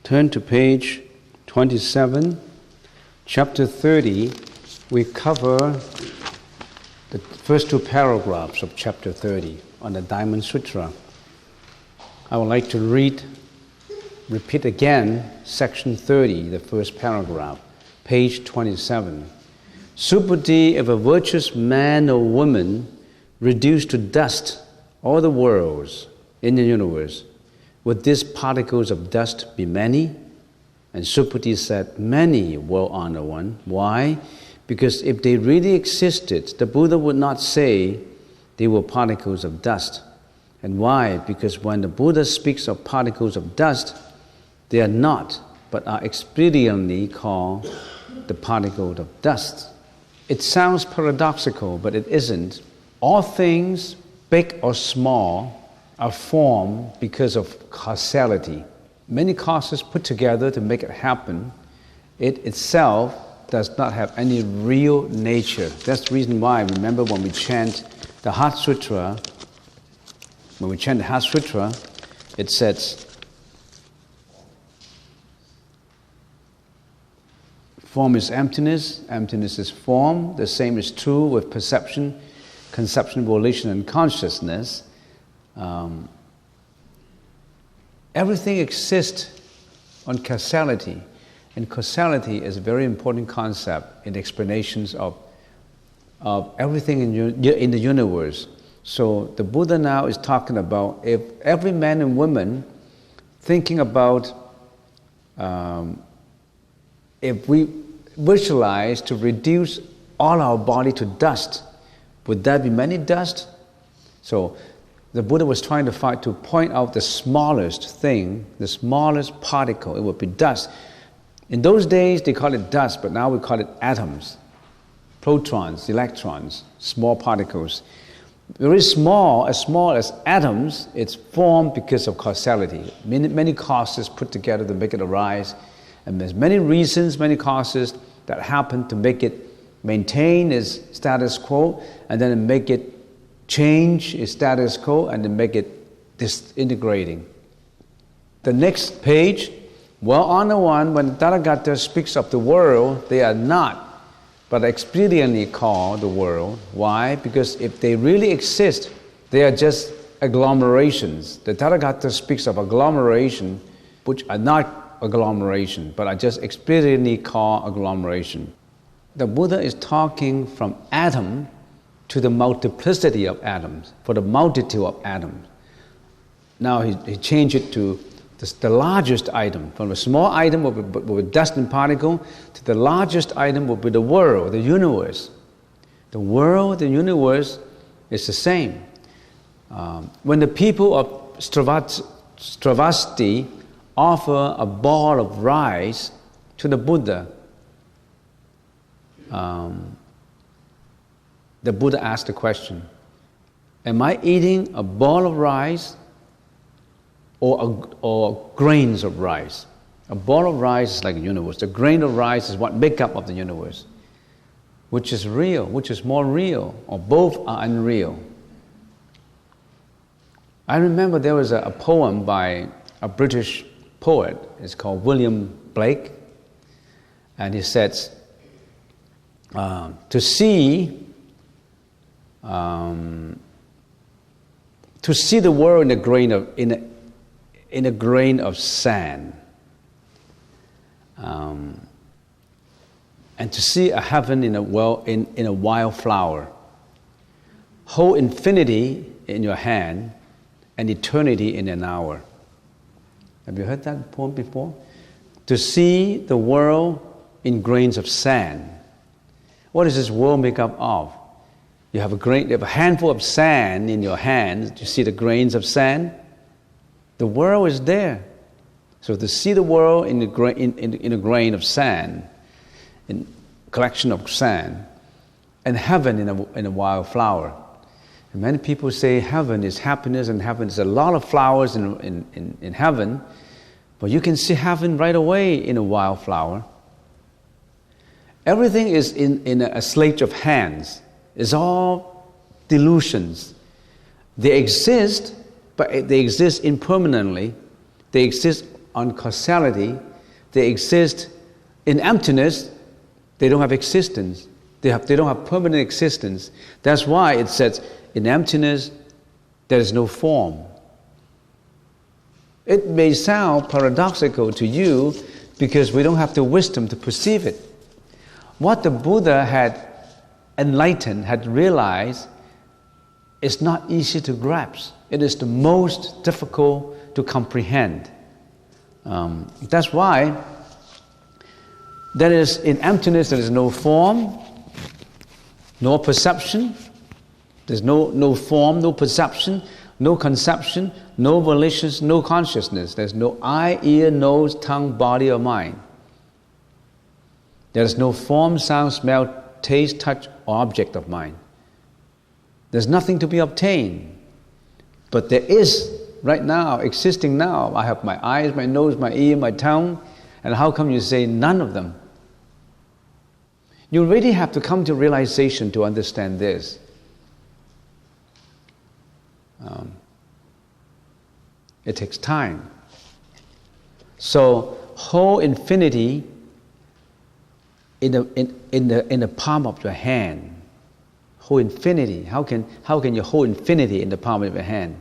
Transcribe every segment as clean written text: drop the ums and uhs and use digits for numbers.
Turn to page 27, chapter 30. We cover the first two paragraphs of chapter 30 on the Diamond Sutra. I would like to repeat again section 30, the first paragraph, page 27. Subbuddhi of a virtuous man or woman reduced to dust all the worlds in the universe. Would these particles of dust be many? And Subbuddhi said, many, well-honored one. Why? Because if they really existed, the Buddha would not say they were particles of dust. And why? Because when the Buddha speaks of particles of dust, they are not, but are expediently called the particles of dust. It sounds paradoxical, but it isn't. All things, big or small, are formed because of causality. Many causes put together to make it happen. It itself does not have any real nature. That's the reason why, remember when we chant the Heart Sutra, it says, form is emptiness, emptiness is form. The same is true with perception, conception, volition, and consciousness. Everything exists on causality, and causality is a very important concept in explanations of everything in the universe. So the Buddha now is talking about if every man and woman thinking about if we visualize to reduce all our body to dust, would there be many dust? So the Buddha was trying to point out the smallest thing, the smallest particle. It would be dust. In those days, they call it dust, but now we call it atoms, protons, electrons, small particles. Very small as atoms, it's formed because of causality. Many causes put together to make it arise. And there's many reasons, many causes that happen to make it maintain its status quo, and then make it change its status quo, and then make it disintegrating. The next page, well-honored one, when Tathagata speaks of the world, they are not, but expediently called the world. Why? Because if they really exist, they are just agglomerations. The Tathagata speaks of agglomeration, which are not agglomeration, but are just expediently called agglomeration. The Buddha is talking from atom to the multiplicity of atoms, for the multitude of atoms. Now he changed it to the largest item. From a small item with dust and particle to the largest item will be the world, the universe. The world, the universe is the same. When the people of Stravasti offer a ball of rice to the Buddha, the Buddha asked the question, am I eating a ball of rice or grains of rice? A ball of rice is like a universe. The grain of rice is what makes up of the universe. Which is real, which is more real, or both are unreal. I remember there was a poem by a British poet. It's called William Blake. And he says, to see the world in a grain of sand, and to see a heaven in a wildflower, hold infinity in your hand and eternity in an hour. Have you heard that poem before? To see the world in grains of sand. What is this world made up of? You have a handful of sand in your hands. Do you see the grains of sand? The world is there. So to see the world in a grain of sand, in a collection of sand, and heaven in a wild flower. And many people say heaven is happiness, and heaven is a lot of flowers in heaven, but you can see heaven right away in a wild flower. Everything is in a sleight of hands. It's all delusions. They exist, but they exist impermanently. They exist on causality, they exist in emptiness, they don't have existence. They don't have permanent existence. That's why it says, in emptiness, there is no form. It may sound paradoxical to you because we don't have the wisdom to perceive it. What the Buddha had enlightened, had realized, is not easy to grasp. It is the most difficult to comprehend. That's why there is, in emptiness, there is no form, no perception. There's no form, no perception, no conception, no volitions, no consciousness. There's no eye, ear, nose, tongue, body, or mind. There is no form, sound, smell, taste, touch, or object of mind. There's nothing to be obtained. But there is, right now, existing now. I have my eyes, my nose, my ear, my tongue. And how come you say none of them? You really have to come to realization to understand this. It takes time. So, whole infinity in the palm of your hand. Whole infinity. How can you hold infinity in the palm of your hand?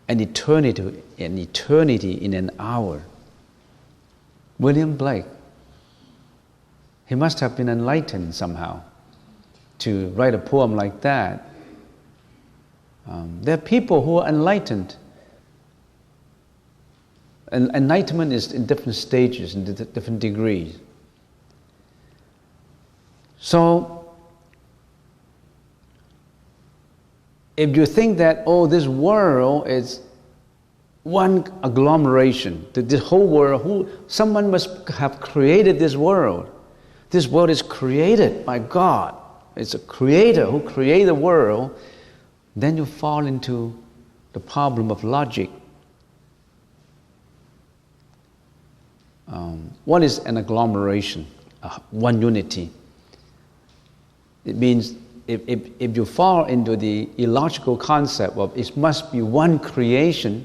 An eternity in an hour. William Blake, he must have been enlightened somehow to write a poem like that. There are people who are enlightened. And enlightenment is in different stages, in different degrees. So, if you think that, this world is one agglomeration, that this whole world, someone must have created this world. This world is created by God. It's a creator who created the world. Then you fall into the problem of logic. What is an agglomeration? One unity. It means if you fall into the illogical concept of it must be one creation,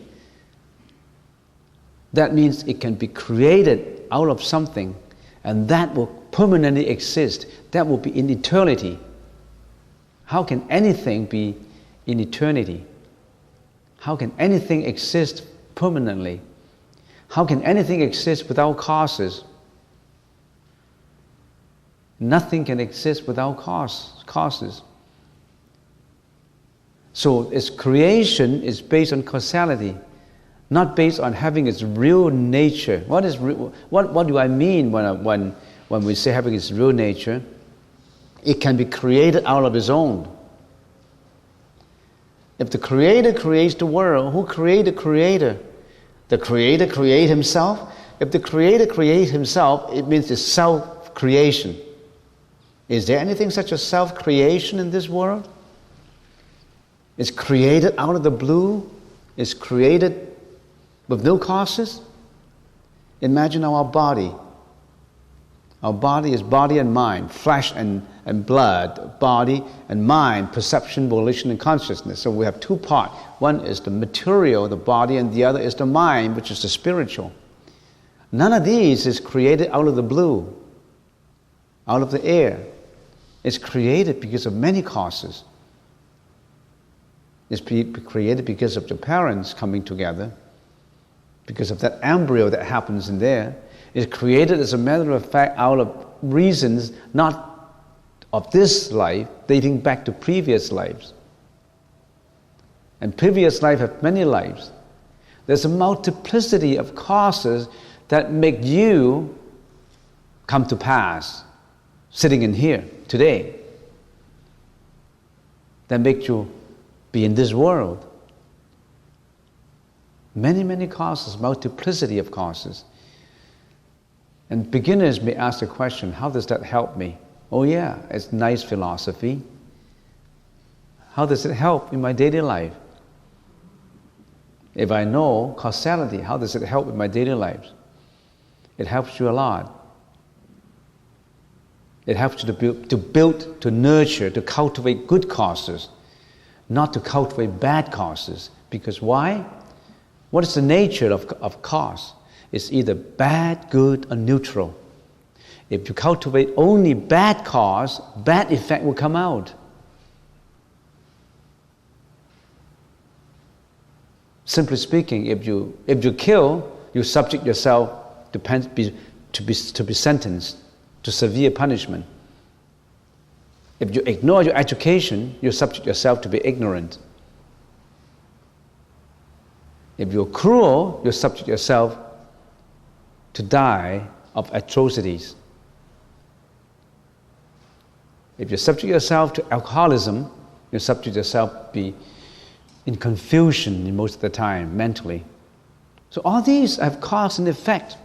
that means it can be created out of something, and that will permanently exist. That will be in eternity. How can anything be in eternity? How can anything exist permanently? How can anything exist without causes? Nothing can exist without causes. So its creation is based on causality, not based on having its real nature. What do I mean when we say having its real nature? It can be created out of its own. If the Creator creates the world, who created the Creator? The Creator create Himself? If the Creator creates Himself, it means it's self-creation. Is there anything such as self-creation in this world? It's created out of the blue. It's created with no causes. Imagine our body. Our body is body and mind, flesh and blood, body and mind, perception, volition, and consciousness. So we have two parts. One is the material, the body, and the other is the mind, which is the spiritual. None of these is created out of the blue, out of the air. It's created because of many causes. It's created because of the parents coming together, because of that embryo that happens in there. It's created, as a matter of fact, out of reasons not of this life, dating back to previous lives. And previous life have many lives. There's a multiplicity of causes that make you come to pass, sitting in here today, that make you be in this world. Many, many causes, multiplicity of causes. And beginners may ask the question, how does that help me? Oh yeah, it's nice philosophy. How does it help in my daily life? If I know causality, how does it help in my daily life? It helps you a lot. It helps you to build, to nurture, to cultivate good causes, not to cultivate bad causes. Because why? What is the nature of cause? It's either bad, good, or neutral. If you cultivate only bad cause, bad effect will come out. Simply speaking, if you kill, you subject yourself to be sentenced to severe punishment. If you ignore your education, you subject yourself to be ignorant. If you're cruel, you subject yourself to die of atrocities. If you subject yourself to alcoholism, you subject yourself to be in confusion most of the time, mentally. So all these have cause and effect.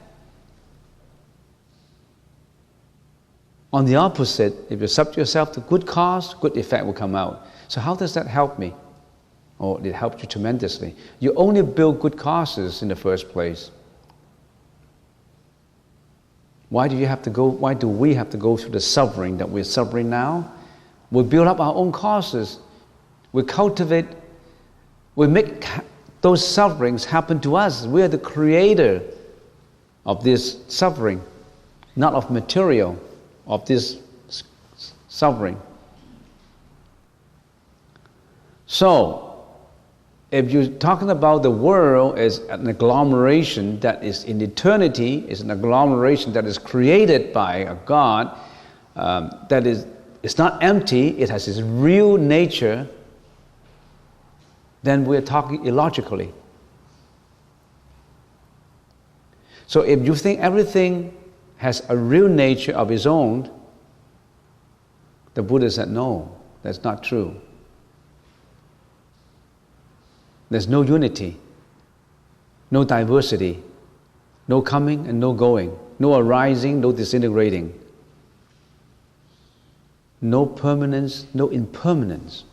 On the opposite, if you subject yourself to good cause, good effect will come out. So how does that help me? Oh, it helps you tremendously. You only build good causes in the first place. Why do we have to go through the suffering that we're suffering now? We build up our own causes. We cultivate, we make those sufferings happen to us. We are the creator of this suffering, not of material, of this suffering. So, if you're talking about the world as an agglomeration that is in eternity, is an agglomeration that is created by a God, that is, it's not empty, it has its real nature, then we're talking illogically. So if you think everything has a real nature of its own, the Buddha said, no, that's not true. There's no unity, no diversity, no coming and no going, no arising, no disintegrating, no permanence, no impermanence.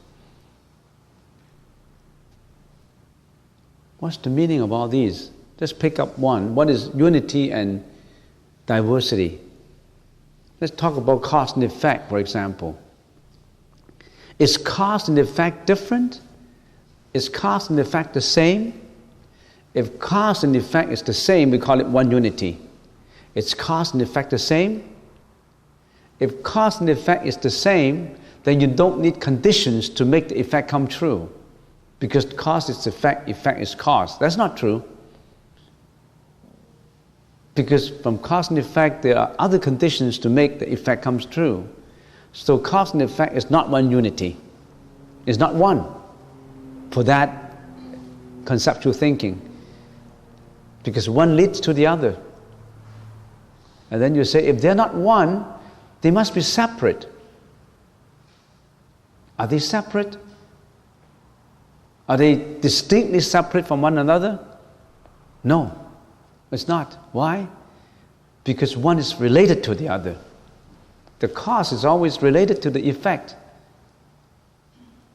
What's the meaning of all these? Just pick up one. What is unity and diversity? Let's talk about cause and effect, for example. Is cause and effect different? Is cause and effect the same? If cause and effect is the same, we call it one unity. Is cause and effect the same? If cause and effect is the same, then you don't need conditions to make the effect come true. Because cause is effect, effect is cause. That's not true. Because from cause and effect, there are other conditions to make the effect comes true. So cause and effect is not one unity. It's not one. For that conceptual thinking, because one leads to the other. And then you say, if they're not one, they must be separate. Are they separate? Are they distinctly separate from one another? No, it's not. Why? Because one is related to the other. The cause is always related to the effect.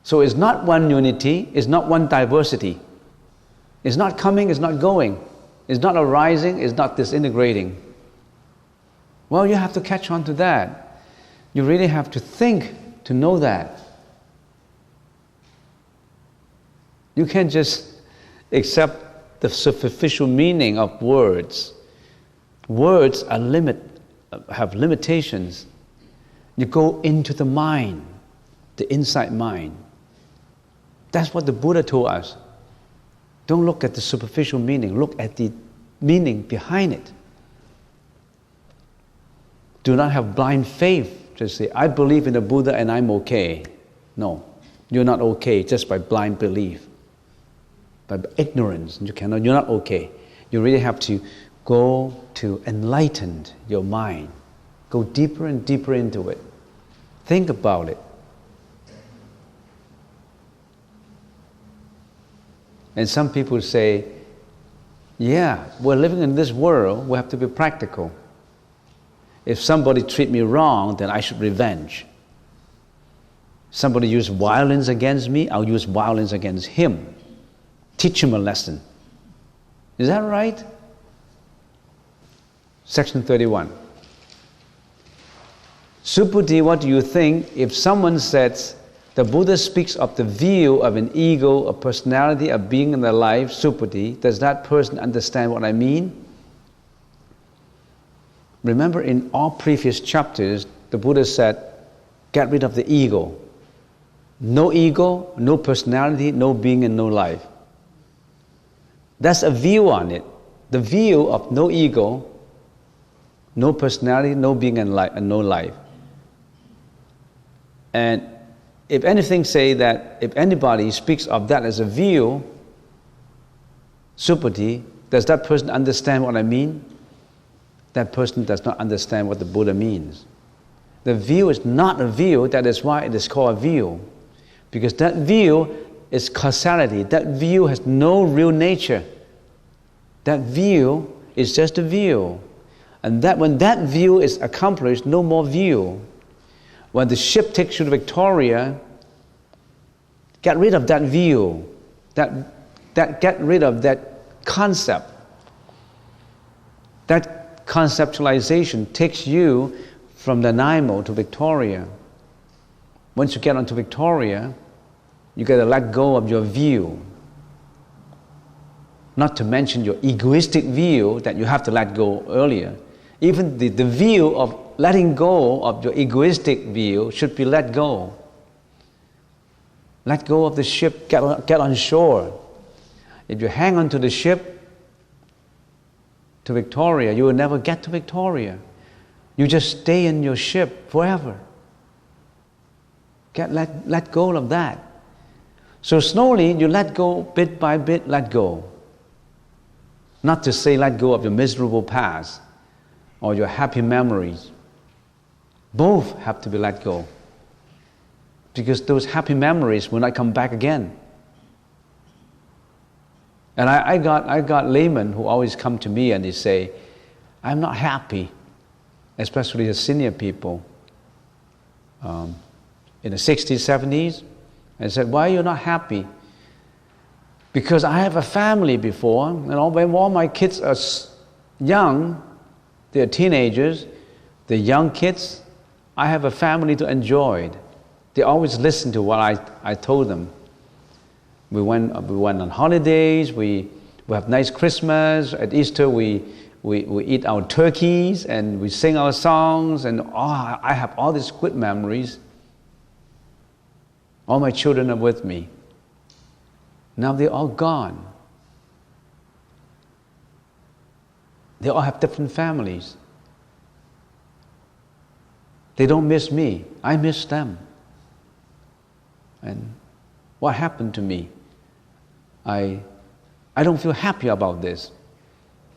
So it's not one unity, it's not one diversity. It's not coming, it's not going. It's not arising, it's not disintegrating. Well, you have to catch on to that. You really have to think to know that. You can't just accept the superficial meaning of words. Words are have limitations. You go into the mind, the inside mind. That's what the Buddha told us. Don't look at the superficial meaning, look at the meaning behind it. Do not have blind faith to say, I believe in the Buddha and I'm okay. No, you're not okay just by blind belief, by ignorance. You're not okay. You really have to go to enlighten your mind. Go deeper and deeper into it. Think about it. And some people say, yeah, we're living in this world, we have to be practical. If somebody treats me wrong, then I should revenge. Somebody use violence against me, I'll use violence against him. Teach him a lesson. Is that right? Section 31. Subhuti, what do you think if someone says the the Buddha speaks of the view of an ego, a personality, a being in the life, Supati, does that person understand what I mean? Remember, in all previous chapters, the Buddha said, get rid of the ego. No ego, no personality, no being and no life. That's a view on it. The view of no ego, no personality, no being and no life. And if anything, say that if anybody speaks of that as a view, Supati, does that person understand what I mean? That person does not understand what the Buddha means. The view is not a view, that is why it is called a view. Because that view is causality. That view has no real nature. That view is just a view. And that when that view is accomplished, no more view. When the ship takes you to Victoria, get rid of that view. Get rid of that concept. That conceptualization takes you from Nanaimo to Victoria. Once you get onto Victoria, you got to let go of your view. Not to mention your egoistic view that you have to let go earlier. Even the view of letting go of your egoistic view should be let go. Let go of the ship, get on shore. If you hang onto the ship to Victoria, you will never get to Victoria. You just stay in your ship forever. Let go of that. So slowly you let go, bit by bit, let go. Not to say let go of your miserable past or your happy memories. Both have to be let go. Because those happy memories will not come back again. And I got laymen who always come to me and they say, I'm not happy, especially the senior people. In the 60s, 70s, I said, why are you not happy? Because I have a family before, when all my kids are young, they're teenagers, they're young kids, I have a family to enjoy. They always listen to what I told them. We went on holidays, we have nice Christmas, at Easter we eat our turkeys and we sing our songs, and I have all these good memories. All my children are with me. Now they're all gone. They all have different families. They don't miss me. I miss them. And what happened to me? I don't feel happy about this.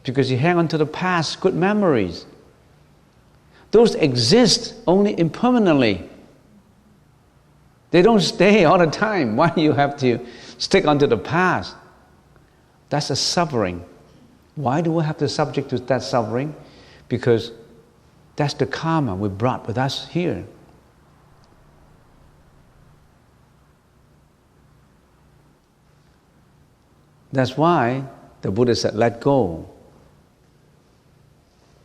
Because you hang on to the past good memories. Those exist only impermanently. They don't stay all the time. Why do you have to stick onto the past? That's a suffering. Why do we have to subject to that suffering? Because that's the karma we brought with us here. That's why the Buddha said, let go.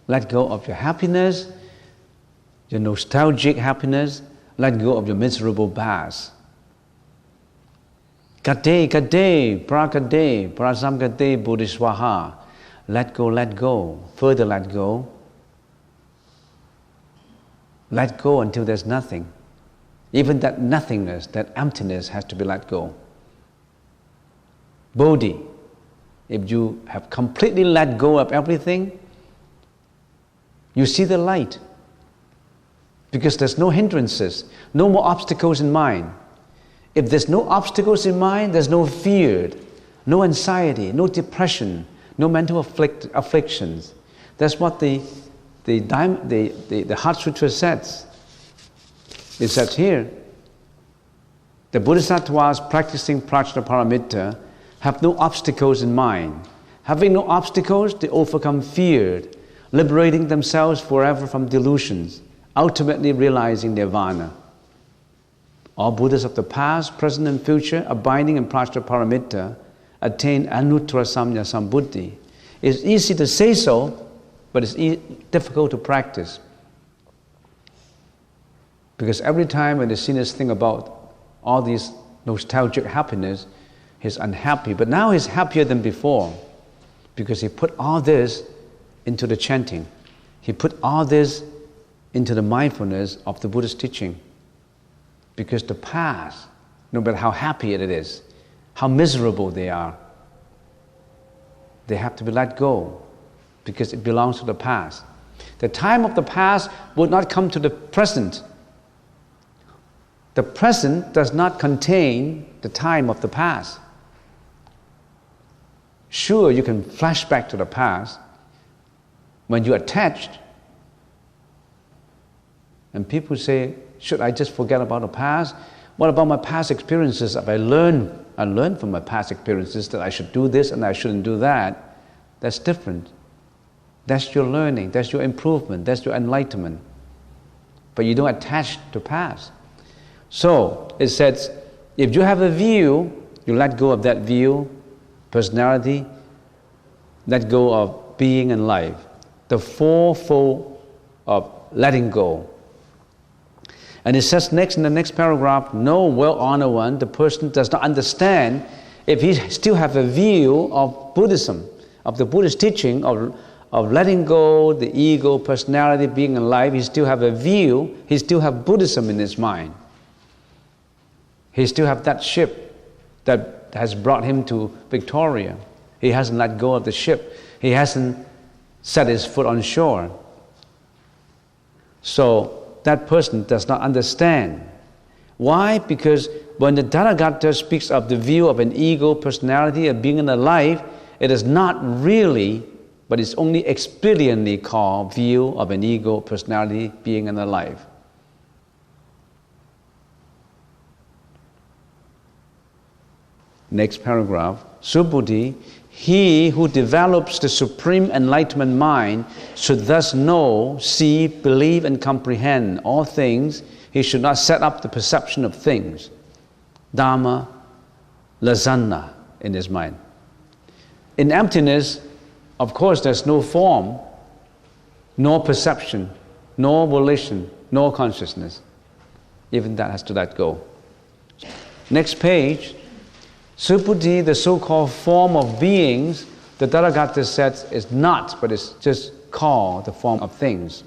Let go of your happiness, your nostalgic happiness. Let go of your miserable past. Kate, prakate, prasamkate, bodhiswaha. Let go, further let go. Let go until there's nothing. Even that nothingness, that emptiness has to be let go. Bodhi, if you have completely let go of everything, you see the light. Because there's no hindrances, no more obstacles in mind. If there's no obstacles in mind, there's no fear, no anxiety, no depression, no mental afflictions. That's what the Heart Sutra says. It says here, the Bodhisattvas practicing Prajnaparamita have no obstacles in mind. Having no obstacles, they overcome fear, liberating themselves forever from delusions, ultimately realizing nirvana. All Buddhas of the past, present and future, abiding in Prajnaparamita, attain Anuttara Samya Sambuddhi. It's easy to say so, but it's difficult to practice. Because every time when the sinners think about all these nostalgic happiness, he's unhappy. But now he's happier than before because he put all this into the chanting. He put all this into the mindfulness of the Buddha's teaching. Because the past, no matter how happy it is, how miserable they are, they have to be let go because it belongs to the past. The time of the past will not come to the present. The present does not contain the time of the past. Sure, you can flash back to the past when you're attached. And people say, should I just forget about the past? What about my past experiences? If I learned from my past experiences that I should do this and I shouldn't do that. That's different. That's your learning, that's your improvement, that's your enlightenment. But you don't attach to past. So it says, if you have a view, you let go of that view, personality, let go of being and life. The fourfold of letting go. And it says next in the next paragraph, no well-honored one, the person does not understand if he still have a view of Buddhism, of the Buddhist teaching of letting go, the ego, personality, being and life, he still have a view, he still have Buddhism in his mind. He still have that ship that has brought him to Victoria. He hasn't let go of the ship. He hasn't set his foot on shore. So that person does not understand. Why? Because when the Tathagata speaks of the view of an ego, personality, of being in a life, it is not really, but it's only experientially called view of an ego, personality, being in a life. Next paragraph. Subhuti, he who develops the supreme enlightenment mind should thus know, see, believe, and comprehend all things. He should not set up the perception of things, Dhamma, lasana, in his mind. In emptiness, of course, there's no form, nor perception, nor volition, nor consciousness. Even that has to let go. Next page. Subhuti, the so-called form of beings, the Tathagata says is not, but it's just called the form of things.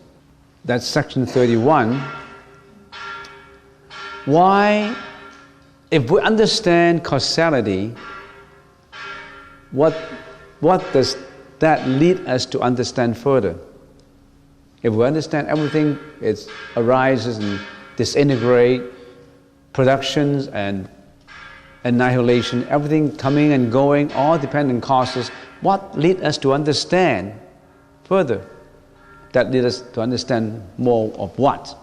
That's section 31. Why, if we understand causality, what does that lead us to understand further? If we understand everything, it arises and disintegrate, productions and annihilation, everything coming and going, all dependent causes, what lead us to understand further? That lead us to understand more of what?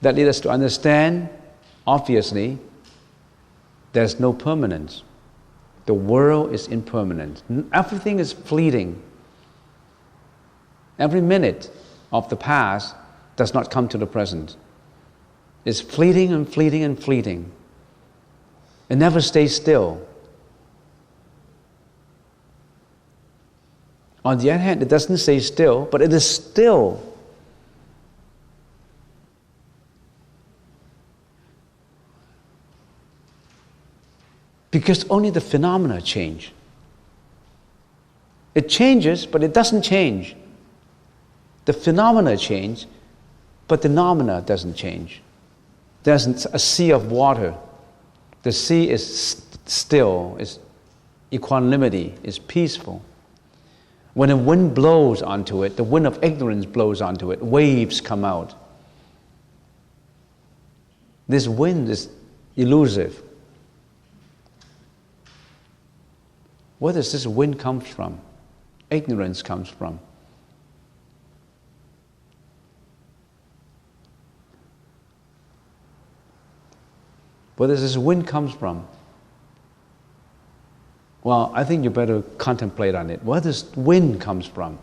That lead us to understand, obviously, there's no permanence. The world is impermanent. Everything is fleeting. Every minute of the past does not come to the present. It's fleeting and fleeting and fleeting. It never stays still. On the other hand, it doesn't stay still, but it is still. Because only the phenomena change. It changes, but it doesn't change. The phenomena change, but the nomina doesn't change. There's a sea of water. The sea is still, is equanimity, is peaceful. When the wind blows onto it, the wind of ignorance blows onto it, waves come out. This wind is elusive. Where does this wind come from? Ignorance comes from. Where does this wind come from? Well, I think you better contemplate on it. Where does wind comes from?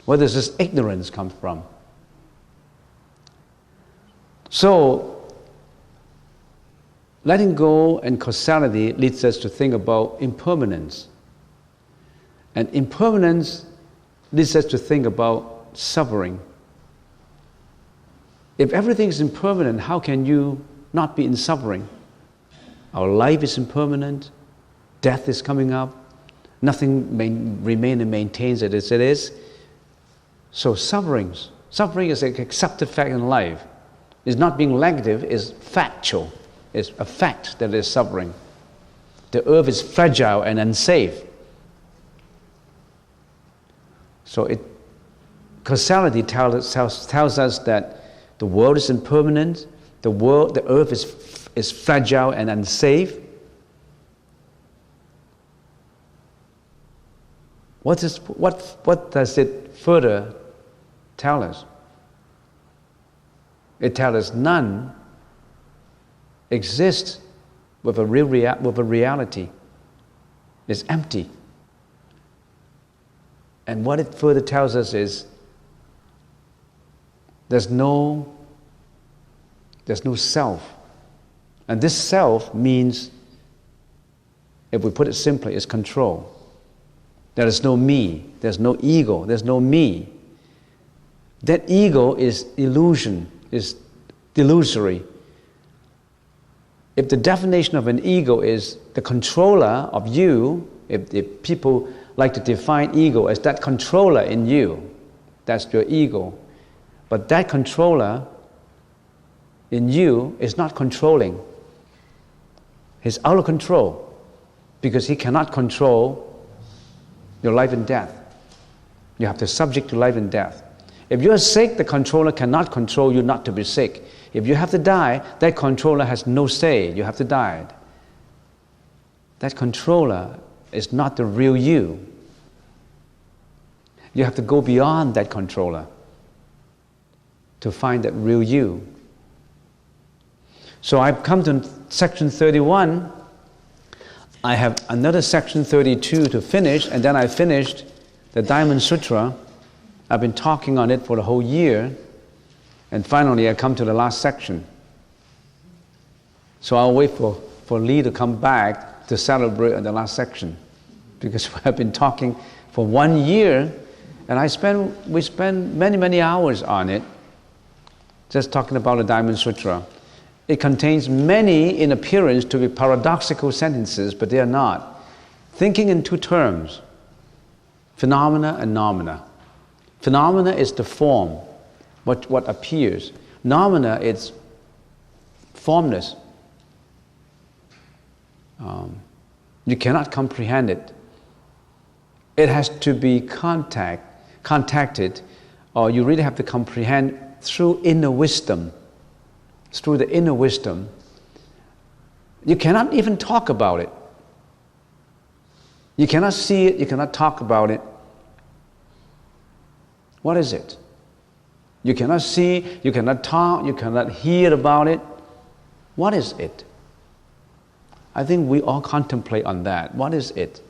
Where does this ignorance come from? So, letting go and causality leads us to think about impermanence. And impermanence leads us to think about suffering. If everything is impermanent, how can you not be in suffering? Our life is impermanent. Death is coming up. Nothing remains and maintains it as it is. So suffering is an accepted fact in life. It's not being negative, it's factual. It's a fact that there's suffering. The earth is fragile and unsafe. So causality tells us that the world is impermanent, the earth is fragile and unsafe. What does it further tell us? It tells us none exists with a reality. It's empty. And what it further tells us is there's no self. And this self means, if we put it simply, is control. There is no me, there's no ego, there's no me. That ego is illusion, is delusory. If the definition of an ego is the controller of you, if people like to define ego as that controller in you, that's your ego. But that controller in you is not controlling. He's out of control because he cannot control your life and death. You have to subject to life and death. If you are sick, the controller cannot control you not to be sick. If you have to die, that controller has no say. You have to die. That controller is not the real you. You have to go beyond that controller to find that real you. So I've come to section 31. I have another section 32 to finish, and then I finished the Diamond Sutra. I've been talking on it for the whole year, and finally I come to the last section. So I'll wait for Lee to come back to celebrate the last section, because I've been talking for 1 year, and we spend many hours on it, just talking about the Diamond Sutra. It contains many, in appearance, to be paradoxical sentences, but they are not. Thinking in two terms, phenomena and noumena. Phenomena is the form, what appears. Noumena is formless. You cannot comprehend it. It has to be contacted, or you really have to comprehend through inner wisdom. Through the inner wisdom. You cannot even talk about it. You cannot see it, you cannot talk about it. What is it? You cannot see, you cannot talk, you cannot hear about it. What is it? I think we all contemplate on that. What is it?